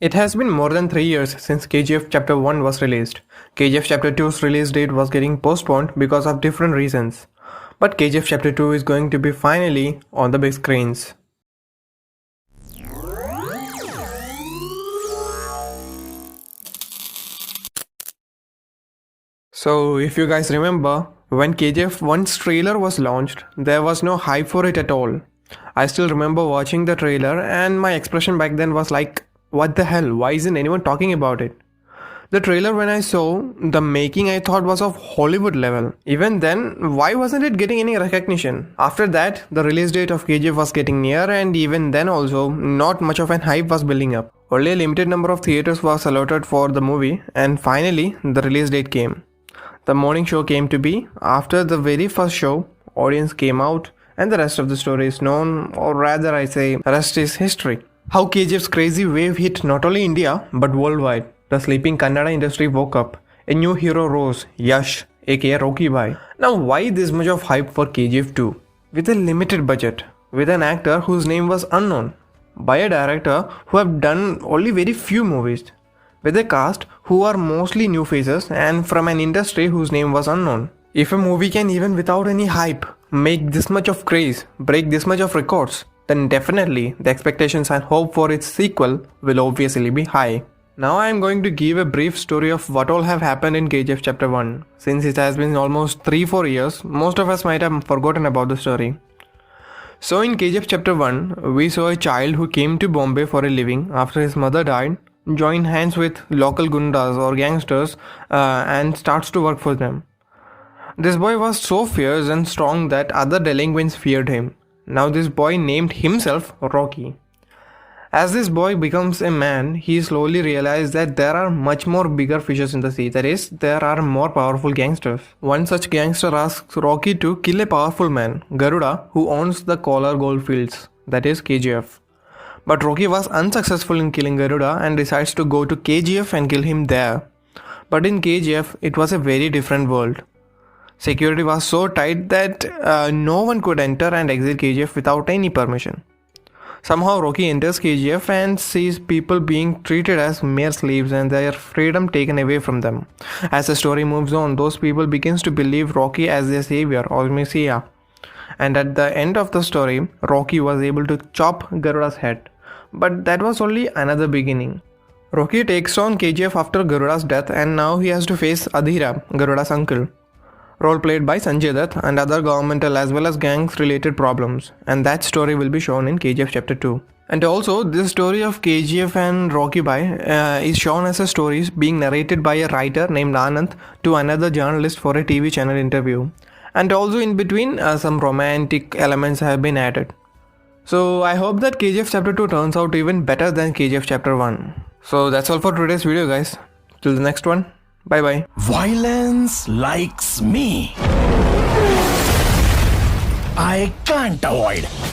It has been more than 3 years since KGF Chapter 1 was released. KGF Chapter 2's release date was getting postponed because of different reasons. But KGF Chapter 2 is going to be finally on the big screens. So if you guys remember, when KGF 1's trailer was launched, there was no hype for it at all. I still remember watching the trailer and my expression back then was like, what the hell, why isn't anyone talking about it? The trailer when I saw, the making I thought was of Hollywood level. Even then, why wasn't it getting any recognition? After that, the release date of KGF was getting near and even then also, not much of an hype was building up. Only a limited number of theaters was allotted for the movie and finally, the release date came. The morning show came to be. After the very first show, audience came out and the rest of the story is known, or rather I say, rest is history. How KGF's crazy wave hit not only India but worldwide. The sleeping Kannada industry woke up. A new hero rose, Yash, aka Rocky Bhai. Now why this much of hype for KGF 2? With a limited budget, with an actor whose name was unknown, by a director who have done only very few movies, with a cast who are mostly new faces and from an industry whose name was unknown. If a movie can even without any hype make this much of craze, break this much of records, then definitely the expectations and hope for its sequel will obviously be high. Now I am going to give a brief story of what all have happened in KGF Chapter 1. Since it has been almost 3-4 years, most of us might have forgotten about the story. So in KGF Chapter 1, we saw a child who came to Bombay for a living after his mother died, joined hands with local gundas or gangsters and starts to work for them. This boy was so fierce and strong that other delinquents feared him. Now this boy named himself Rocky. As this boy becomes a man, he slowly realized that there are much more bigger fishes in the sea. That is, there are more powerful gangsters. One such gangster asks Rocky to kill a powerful man, Garuda, who owns the Kolar goldfields, that is KGF. But Rocky was unsuccessful in killing Garuda and decides to go to KGF and kill him there. But in KGF, it was a very different world. Security was so tight that no one could enter and exit KGF without any permission. Somehow Rocky enters KGF and sees people being treated as mere slaves and their freedom taken away from them. As the story moves on, those people begins to believe Rocky as their savior or messiah. And at the end of the story, Rocky was able to chop Garuda's head. But that was only another beginning. Rocky takes on KGF after Garuda's death and now he has to face Adhira, Garuda's uncle, role played by Sanjay Dutt, and other governmental as well as gangs related problems, and that story will be shown in KGF Chapter 2. And also, this story of KGF and Rocky Bhai is shown as a story being narrated by a writer named Anand to another journalist for a TV channel interview. And also in between, some romantic elements have been added. So I hope that KGF Chapter 2 turns out even better than KGF Chapter 1. So that's all for today's video, guys. Till the next one. Bye bye. Violence likes me. I can't avoid.